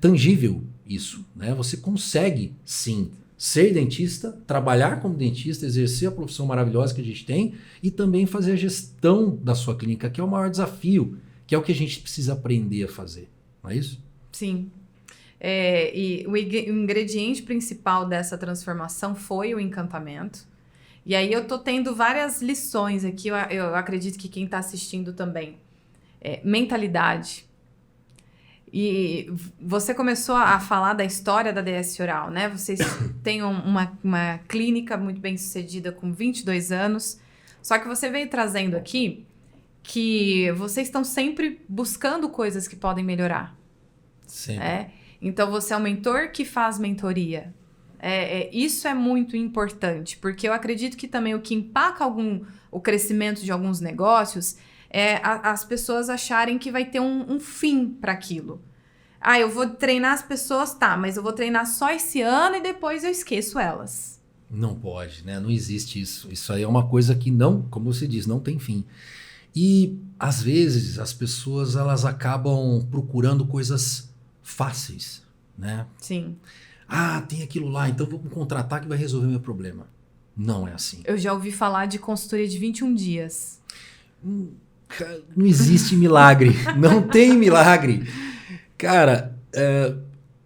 Tangível isso, né? Você consegue, sim, ser dentista, trabalhar como dentista, exercer a profissão maravilhosa que a gente tem e também fazer a gestão da sua clínica, que é o maior desafio, que é o que a gente precisa aprender a fazer, não é isso? Sim. E o ingrediente principal dessa transformação foi o encantamento. E aí eu tô tendo várias lições aqui, eu acredito que quem está assistindo também. Mentalidade. E você começou a falar da história da DS Oral, né? Vocês têm uma clínica muito bem sucedida com 22 anos, só que você veio trazendo aqui que vocês estão sempre buscando coisas que podem melhorar. Sempre. Então você é um mentor que faz mentoria. Isso é muito importante, porque eu acredito que também o que empaca o crescimento de alguns negócios é as pessoas acharem que vai ter um fim para aquilo. Eu vou treinar as pessoas, mas eu vou treinar só esse ano e depois eu esqueço elas. Não pode, né? Não existe isso. Isso aí é uma coisa que não, como você diz, não tem fim. E, às vezes, as pessoas elas acabam procurando coisas fáceis, né? Sim. Tem aquilo lá, então vamos contratar que vai resolver meu problema. Não é assim. Eu já ouvi falar de consultoria de 21 dias. Não existe milagre. Não tem milagre. Cara,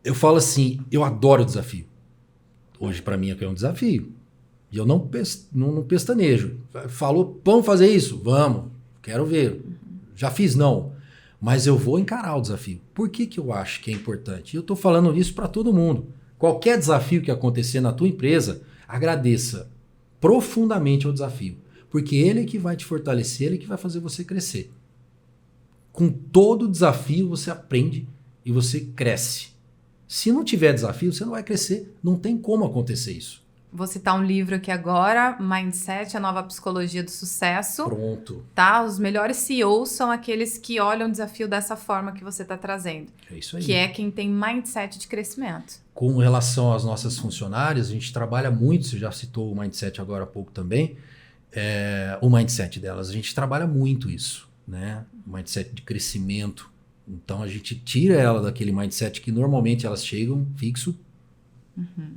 eu falo assim, eu adoro o desafio. Hoje, para mim, é um desafio. E eu não pestanejo. Falou, vamos fazer isso? Vamos. Quero ver. Já fiz, não. Mas eu vou encarar o desafio. Por que eu acho que é importante? Eu estou falando isso para todo mundo. Qualquer desafio que acontecer na tua empresa, agradeça profundamente ao desafio. Porque ele é que vai te fortalecer, ele é que vai fazer você crescer. Com todo desafio você aprende e você cresce. Se não tiver desafio, você não vai crescer. Não tem como acontecer isso. Vou citar um livro aqui agora, Mindset, a nova psicologia do sucesso. Pronto. Os melhores CEOs são aqueles que olham o desafio dessa forma que você está trazendo. É isso aí. Que é quem tem mindset de crescimento. Com relação às nossas funcionárias, a gente trabalha muito, você já citou o Mindset agora há pouco também, o Mindset delas. A gente trabalha muito isso, né? Mindset de crescimento. Então a gente tira ela daquele mindset que normalmente elas chegam fixo,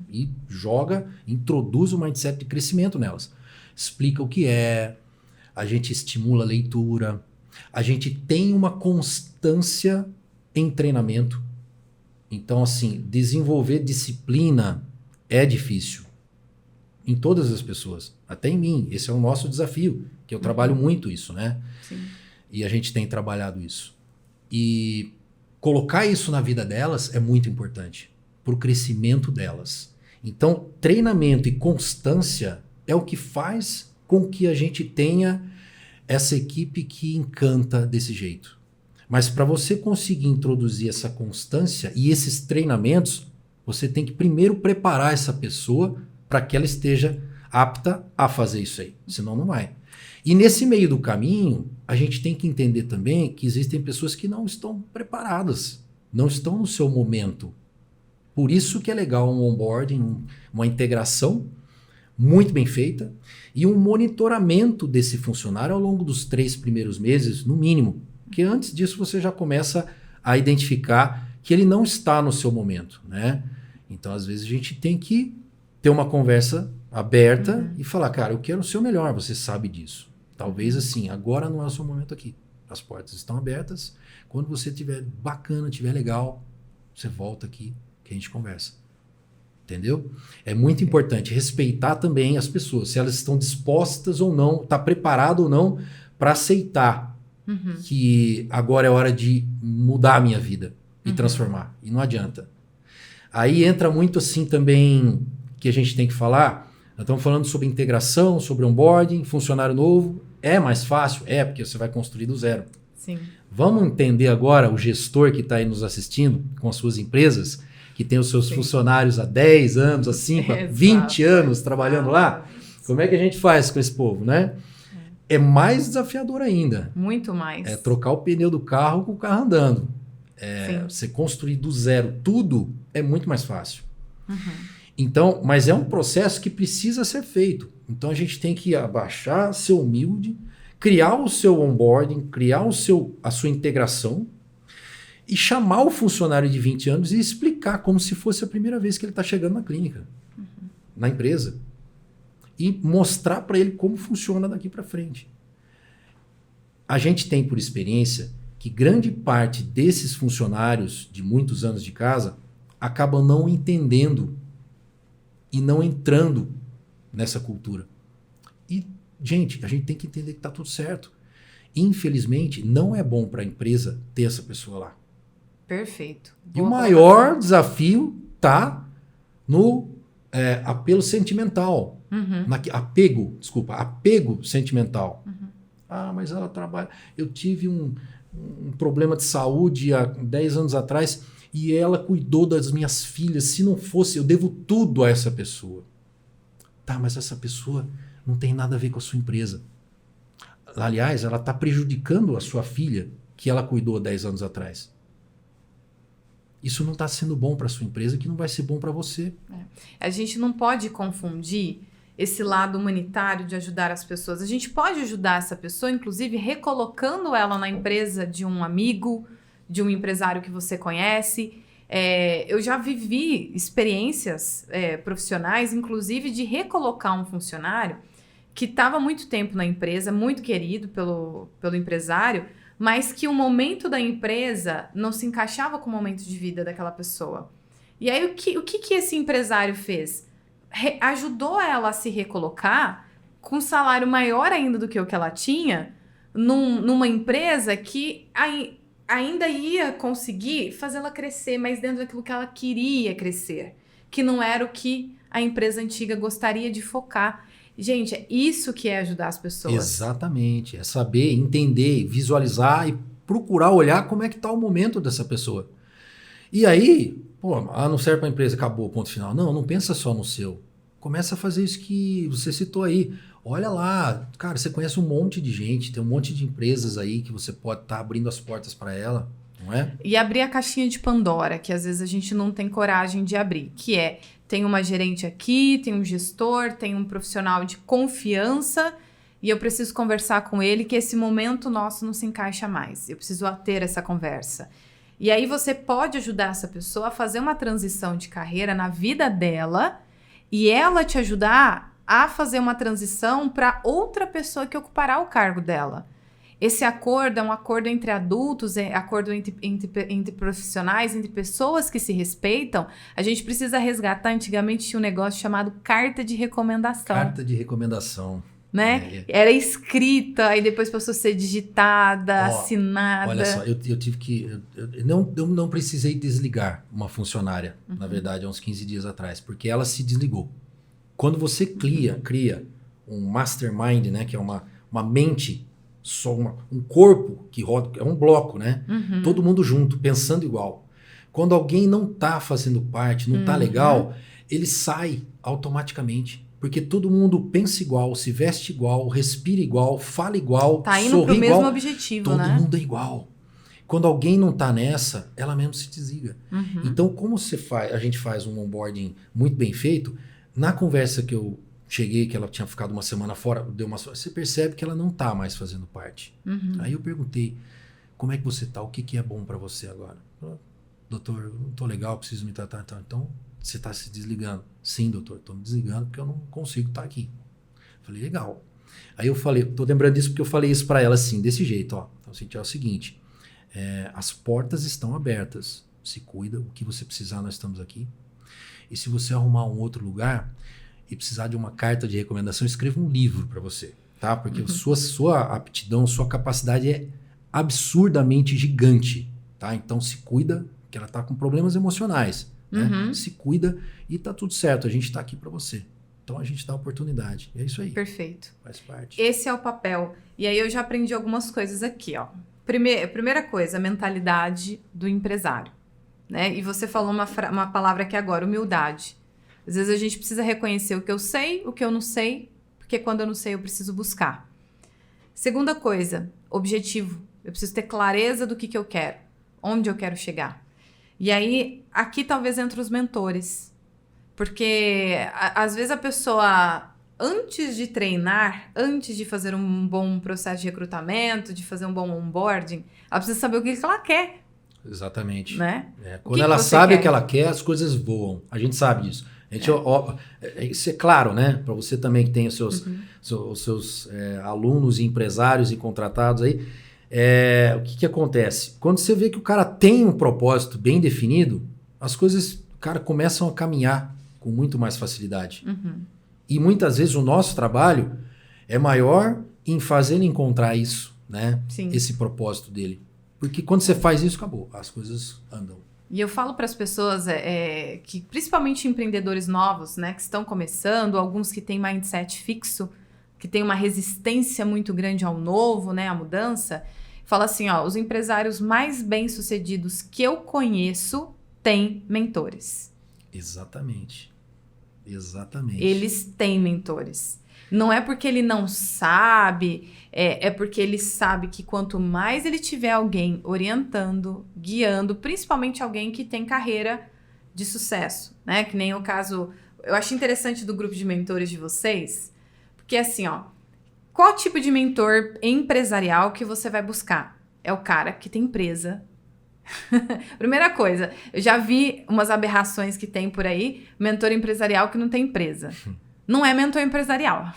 e introduz o mindset de crescimento nelas. Explica o que é, a gente estimula a leitura, a gente tem uma constância em treinamento. Então, assim, desenvolver disciplina é difícil. Em todas as pessoas, até em mim. Esse é o nosso desafio, que eu trabalho muito isso, né? Sim. E a gente tem trabalhado isso. E colocar isso na vida delas é muito importante para o crescimento delas. Então, treinamento e constância é o que faz com que a gente tenha essa equipe que encanta desse jeito. Mas para você conseguir introduzir essa constância e esses treinamentos, você tem que primeiro preparar essa pessoa para que ela esteja apta a fazer isso aí. Senão não vai. E nesse meio do caminho, a gente tem que entender também que existem pessoas que não estão preparadas, não estão no seu momento. Por isso que é legal um onboarding, uma integração muito bem feita e um monitoramento desse funcionário ao longo dos 3 primeiros meses, no mínimo. Porque antes disso você já começa a identificar que ele não está no seu momento, né? Então, às vezes, a gente tem que ter uma conversa aberta e falar, cara, eu quero o seu melhor, você sabe disso. Talvez assim, agora não é o seu momento aqui. As portas estão abertas. Quando você estiver bacana, estiver legal, você volta aqui que a gente conversa. Entendeu? É muito importante respeitar também as pessoas, se elas estão dispostas ou não, está preparado ou não para aceitar que agora é hora de mudar a minha vida e transformar. E não adianta. Aí entra muito assim também que a gente tem que falar. Nós estamos falando sobre integração, sobre onboarding, funcionário novo. É mais fácil? É, porque você vai construir do zero. Sim. Vamos entender agora o gestor que está aí nos assistindo com as suas empresas que tem os seus funcionários há 10 anos, há 5, há 20 anos trabalhando lá. Como é que a gente faz com esse povo, né? É mais desafiador ainda. Muito mais. É trocar o pneu do carro com o carro andando. Você construir do zero tudo é muito mais fácil. Então, mas é um processo que precisa ser feito. Então a gente tem que abaixar, ser humilde, criar o seu onboarding, criar a sua integração e chamar o funcionário de 20 anos e explicar como se fosse a primeira vez que ele está chegando na clínica, na empresa. E mostrar para ele como funciona daqui para frente. A gente tem por experiência que grande parte desses funcionários de muitos anos de casa acabam não entendendo e não entrando nessa cultura. E, gente, a gente tem que entender que está tudo certo. Infelizmente, não é bom para a empresa ter essa pessoa lá. Perfeito. E o maior desafio está no apelo sentimental. Apego sentimental. Ah, mas ela trabalha... Eu tive um problema de saúde há 10 anos atrás e ela cuidou das minhas filhas. Se não fosse, eu devo tudo a essa pessoa. Tá, mas essa pessoa não tem nada a ver com a sua empresa. Aliás, ela está prejudicando a sua filha que ela cuidou há 10 anos atrás. Isso não está sendo bom para a sua empresa, que não vai ser bom para você. A gente não pode confundir esse lado humanitário de ajudar as pessoas. A gente pode ajudar essa pessoa, inclusive recolocando ela na empresa de um amigo, de um empresário que você conhece. Eu já vivi experiências profissionais, inclusive de recolocar um funcionário que estava há muito tempo na empresa, muito querido pelo empresário, mas que o momento da empresa não se encaixava com o momento de vida daquela pessoa. E aí o que esse empresário fez? Ajudou ela a se recolocar com um salário maior ainda do que o que ela tinha, numa empresa que ainda ia conseguir fazê-la crescer, mas dentro daquilo que ela queria crescer, que não era o que a empresa antiga gostaria de focar. Gente, é isso que é ajudar as pessoas. Exatamente. É saber, entender, visualizar e procurar olhar como é que está o momento dessa pessoa. E aí, não serve para a empresa, acabou, ponto final. Não pensa só no seu. Começa a fazer isso que você citou aí. Olha lá, cara, você conhece um monte de gente, tem um monte de empresas aí que você pode estar abrindo as portas para ela, não é? E abrir a caixinha de Pandora, que às vezes a gente não tem coragem de abrir, que tem uma gerente aqui, tem um gestor, tem um profissional de confiança e eu preciso conversar com ele que esse momento nosso não se encaixa mais. Eu preciso ter essa conversa. E aí você pode ajudar essa pessoa a fazer uma transição de carreira na vida dela e ela te ajudar a fazer uma transição para outra pessoa que ocupará o cargo dela. Esse acordo é um acordo entre adultos, é acordo entre profissionais, entre pessoas que se respeitam. A gente precisa resgatar. Antigamente tinha um negócio chamado carta de recomendação. Carta de recomendação. Né? Era escrita, aí depois passou a ser digitada, assinada. Olha só, eu tive que... Eu não precisei desligar uma funcionária, na verdade, há uns 15 dias atrás, porque ela se desligou. Quando você cria um mastermind, né, que é uma mente... Só um corpo que roda, é um bloco, né? Todo mundo junto, pensando igual. Quando alguém não tá fazendo parte, não tá legal, ele sai automaticamente. Porque todo mundo pensa igual, se veste igual, respira igual, fala igual, tá indo pro mesmo objetivo, né? Todo mundo é igual. Quando alguém não tá nessa, ela mesmo se desliga. Então, como a gente faz um onboarding muito bem feito, na conversa que eu cheguei, que ela tinha ficado uma semana fora, você percebe que ela não tá mais fazendo parte. Aí eu perguntei, como é que você tá? O que é bom para você agora? Doutor, eu não tô legal, preciso me tratar. Então, você tá se desligando? Sim, doutor, tô me desligando porque eu não consigo estar aqui. Falei, legal. Aí eu falei, tô lembrando disso porque eu falei isso para ela assim, desse jeito, ó. Então, assim, é o seguinte, as portas estão abertas. Se cuida, o que você precisar, nós estamos aqui. E se você arrumar um outro lugar e precisar de uma carta de recomendação, escreva um livro para você, tá? Porque sua aptidão, sua capacidade é absurdamente gigante, tá? Então se cuida, que ela tá com problemas emocionais, né? Se cuida e tá tudo certo, a gente tá aqui para você. Então a gente dá oportunidade. E é isso aí. Perfeito. Faz parte. Esse é o papel. E aí eu já aprendi algumas coisas aqui, ó. Primeira coisa, a mentalidade do empresário. né? E você falou uma palavra aqui agora, humildade. Às vezes a gente precisa reconhecer o que eu sei, o que eu não sei, porque quando eu não sei eu preciso buscar. Segunda coisa, objetivo. Eu preciso ter clareza do que eu quero, onde eu quero chegar. E aí, aqui talvez entre os mentores. Porque às vezes a pessoa, antes de treinar, antes de fazer um bom processo de recrutamento, de fazer um bom onboarding, ela precisa saber o que ela quer. Exatamente. Né? Quando ela sabe o que ela quer, as coisas voam. A gente sabe disso. Isso é claro, né? Para você também que tem os seus alunos e empresários e contratados aí. O que acontece? Quando você vê que o cara tem um propósito bem definido, as coisas, cara, começam a caminhar com muito mais facilidade. E muitas vezes o nosso trabalho é maior em fazer ele encontrar isso, né? Sim. Esse propósito dele. Porque quando você faz isso, acabou. As coisas andam. E eu falo para as pessoas que, principalmente empreendedores novos, né, que estão começando, alguns que têm mindset fixo, que têm uma resistência muito grande ao novo, né, à mudança, fala assim, ó, os empresários mais bem-sucedidos que eu conheço têm mentores. Exatamente. Exatamente. Eles têm mentores. Não é porque ele não sabe, é porque ele sabe que quanto mais ele tiver alguém orientando, guiando, principalmente alguém que tem carreira de sucesso, né? Que nem o caso... Eu acho interessante do grupo de mentores de vocês, porque assim, ó, qual tipo de mentor empresarial que você vai buscar? É o cara que tem empresa. Primeira coisa, eu já vi umas aberrações que tem por aí, mentor empresarial que não tem empresa. Não é mentor empresarial.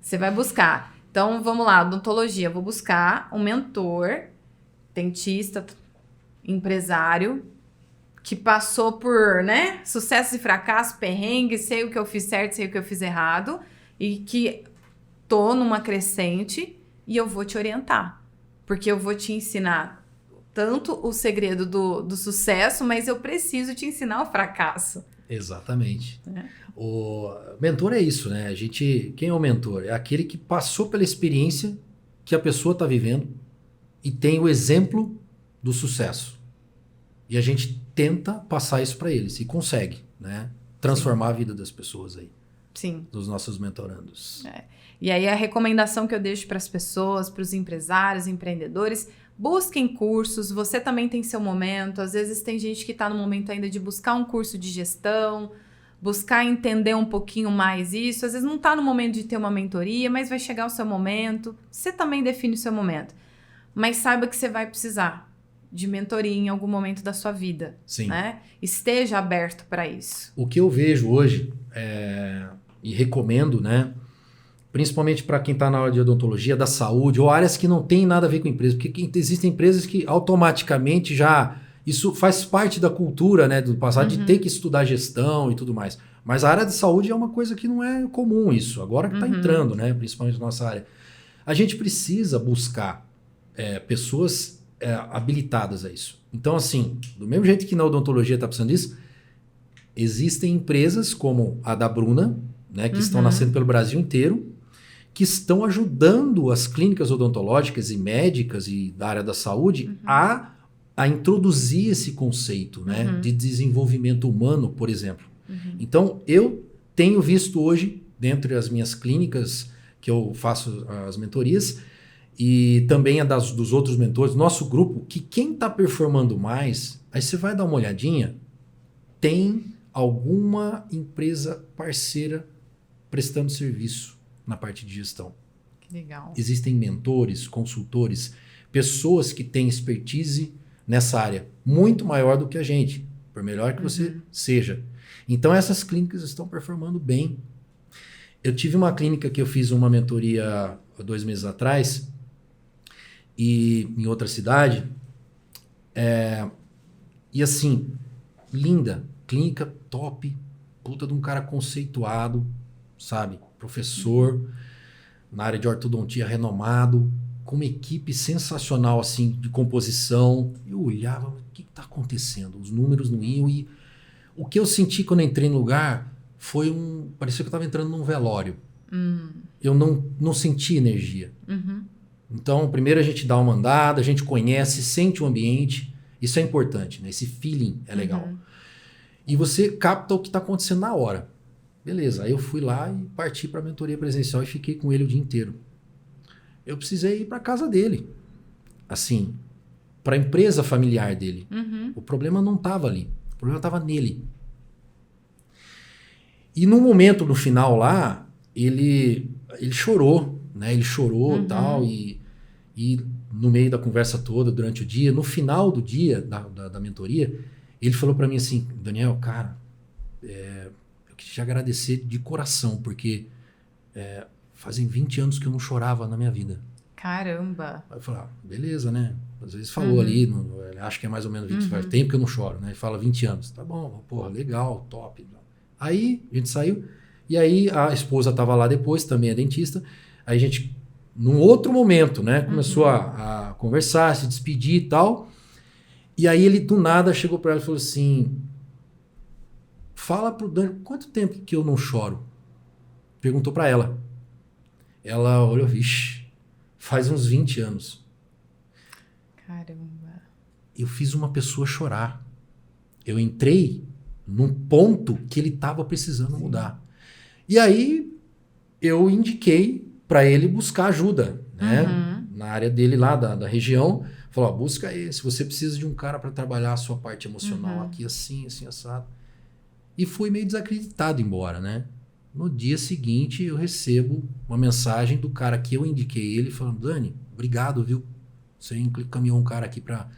Você vai buscar. Então, vamos lá, odontologia. Vou buscar um mentor, dentista, empresário, que passou por, né, sucesso e fracasso, perrengue, sei o que eu fiz certo, sei o que eu fiz errado, e que tô numa crescente e eu vou te orientar. Porque eu vou te ensinar tanto o segredo do sucesso, mas eu preciso te ensinar o fracasso. Exatamente. O mentor é isso, né? Quem é o mentor? É aquele que passou pela experiência que a pessoa está vivendo e tem o exemplo do sucesso. E a gente tenta passar isso para eles e consegue, né? Transformar a vida das pessoas aí. Sim. Dos nossos mentorandos. E aí a recomendação que eu deixo para as pessoas, para os empresários, empreendedores, busquem cursos, você também tem seu momento. Às vezes tem gente que está no momento ainda de buscar um curso de gestão, buscar entender um pouquinho mais isso. Às vezes não está no momento de ter uma mentoria, mas vai chegar o seu momento. Você também define o seu momento. Mas saiba que você vai precisar de mentoria em algum momento da sua vida. Sim. Né? Esteja aberto para isso. O que eu vejo hoje, e recomendo, né? Principalmente para quem está na área de odontologia, da saúde, ou áreas que não tem nada a ver com empresa, porque existem empresas que automaticamente isso faz parte da cultura, né, do passado, de ter que estudar gestão e tudo mais. Mas a área de saúde é uma coisa que não é comum isso, agora que está entrando, né, principalmente na nossa área. A gente precisa buscar pessoas habilitadas a isso. Então, assim, do mesmo jeito que na odontologia está precisando disso, existem empresas como a da Bruna, né, que estão nascendo pelo Brasil inteiro, que estão ajudando as clínicas odontológicas e médicas e da área da saúde a introduzir esse conceito, né, de desenvolvimento humano, por exemplo. Então, eu tenho visto hoje, dentre as minhas clínicas que eu faço as mentorias, e também a dos outros mentores, nosso grupo, que quem está performando mais, aí você vai dar uma olhadinha, tem alguma empresa parceira prestando serviço na parte de gestão. Que legal. Existem mentores, consultores, pessoas que têm expertise nessa área muito maior do que a gente, por melhor que você seja. Então essas clínicas estão performando bem. Eu tive uma clínica que eu fiz uma mentoria há 2 meses atrás, e em outra cidade, e assim, linda, clínica top, puta de um cara conceituado, sabe? Professor, na área de ortodontia renomado, com uma equipe sensacional, assim, de composição. Eu olhava, o que está acontecendo? Os números não iam, e o que eu senti quando eu entrei no lugar foi parecia que eu estava entrando num velório. Eu não senti energia. Então, primeiro a gente dá uma andada, a gente conhece, sente o ambiente, Isso é importante, né? Esse feeling é legal. Uhum. E você capta o que está acontecendo na hora. Beleza, aí eu fui lá e parti para a mentoria presencial e fiquei com ele o dia inteiro. Eu precisei ir para casa dele. Assim, para a empresa familiar dele. Uhum. O problema não estava ali. O problema estava nele. E no momento, no final lá, ele chorou, né? Ele chorou e tal, e no meio da conversa toda, durante o dia, no final do dia da mentoria, ele falou para mim assim, Daniel, cara, eu queria te agradecer de coração, porque fazem 20 anos que eu não chorava na minha vida. Caramba! Aí eu falei, beleza, né? Às vezes falou ali, acho que é mais ou menos 20, faz tempo que eu não choro, né? Ele fala 20 anos. Tá bom, porra, legal, top. Aí a gente saiu, e aí a esposa tava lá depois, também é dentista. Aí a gente, num outro momento, né? Começou a conversar, se despedir e tal. E aí ele do nada chegou pra ela e falou assim, fala pro Dani, quanto tempo que eu não choro? Perguntou pra ela. Ela olhou, vixe, faz uns 20 anos. Caramba. Eu fiz uma pessoa chorar. Eu entrei num ponto que ele estava precisando mudar. E aí eu indiquei para ele buscar ajuda, né? Na área dele lá, da região. Falou, ó, busca aí, se você precisa de um cara para trabalhar a sua parte emocional aqui, assim, assim, assado. E fui meio desacreditado embora, né? No dia seguinte eu recebo uma mensagem do cara que eu indiquei ele, falando, Dani, obrigado, viu? Você encaminhou um cara aqui para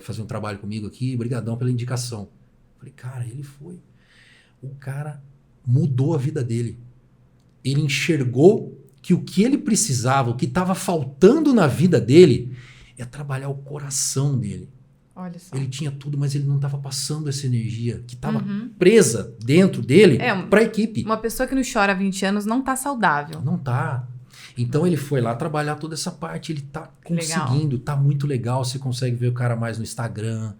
fazer um trabalho comigo aqui, brigadão pela indicação. Falei, cara, ele foi. O cara mudou a vida dele. Ele enxergou que o que ele precisava, o que estava faltando na vida dele, é trabalhar o coração dele. Olha só. Ele tinha tudo, mas ele não estava passando essa energia que estava presa dentro dele para a equipe. Uma pessoa que não chora há 20 anos não tá saudável. Não tá. Então ele foi lá trabalhar toda essa parte, ele tá conseguindo, tá muito legal, você consegue ver o cara mais no Instagram,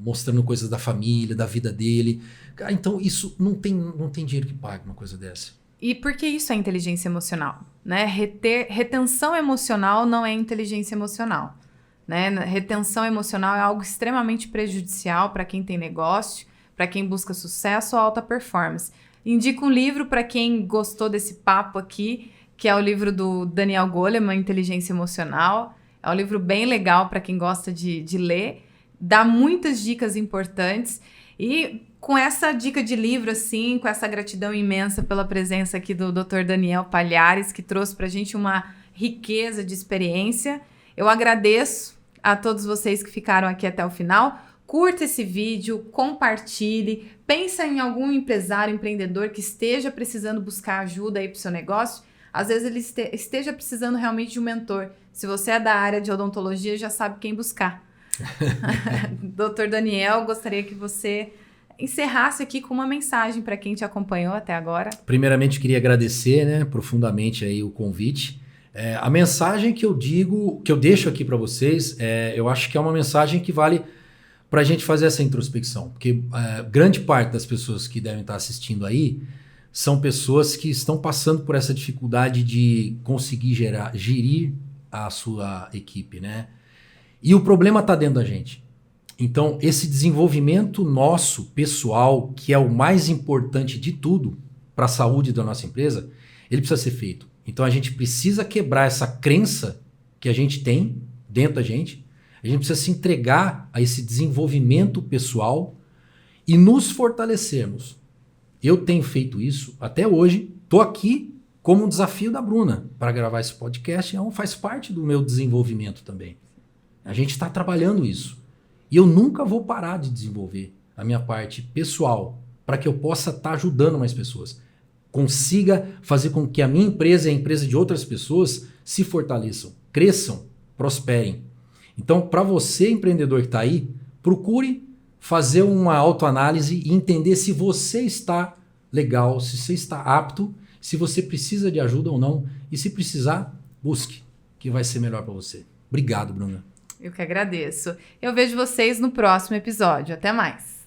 mostrando coisas da família, da vida dele. Cara, então isso não tem dinheiro que pague uma coisa dessa. E por que isso é inteligência emocional? Né? Retenção emocional não é inteligência emocional. Né? Retenção emocional é algo extremamente prejudicial para quem tem negócio, para quem busca sucesso ou alta performance. Indico um livro para quem gostou desse papo aqui, que é o livro do Daniel Goleman, Inteligência Emocional. É um livro bem legal para quem gosta de ler. Dá muitas dicas importantes. E com essa dica de livro, assim, com essa gratidão imensa pela presença aqui do Dr. Daniel Palhares, que trouxe para a gente uma riqueza de experiência, eu agradeço a todos vocês que ficaram aqui até o final. Curta esse vídeo, compartilhe, pensa em algum empresário, empreendedor que esteja precisando buscar ajuda aí para o seu negócio. Às vezes ele esteja precisando realmente de um mentor. Se você é da área de odontologia, já sabe quem buscar. Dr. Daniel, gostaria que você encerrasse aqui com uma mensagem para quem te acompanhou até agora. Primeiramente, queria agradecer, né, profundamente aí o convite. A mensagem que eu deixo aqui para vocês, eu acho que é uma mensagem que vale para a gente fazer essa introspecção, porque grande parte das pessoas que devem estar assistindo aí são pessoas que estão passando por essa dificuldade de conseguir gerir a sua equipe, né? E o problema está dentro da gente. Então, esse desenvolvimento nosso, pessoal, que é o mais importante de tudo para a saúde da nossa empresa, ele precisa ser feito. Então, a gente precisa quebrar essa crença que a gente tem dentro da gente. A gente precisa se entregar a esse desenvolvimento pessoal e nos fortalecermos. Eu tenho feito isso até hoje. Estou aqui como um desafio da Bruna para gravar esse podcast. Então, faz parte do meu desenvolvimento também. A gente está trabalhando isso. E eu nunca vou parar de desenvolver a minha parte pessoal para que eu possa estar ajudando mais pessoas. Consiga fazer com que a minha empresa e a empresa de outras pessoas se fortaleçam, cresçam, prosperem. Então, para você, empreendedor que está aí, procure fazer uma autoanálise e entender se você está legal, se você está apto, se você precisa de ajuda ou não. E se precisar, busque, que vai ser melhor para você. Obrigado, Bruna. Eu que agradeço. Eu vejo vocês no próximo episódio. Até mais.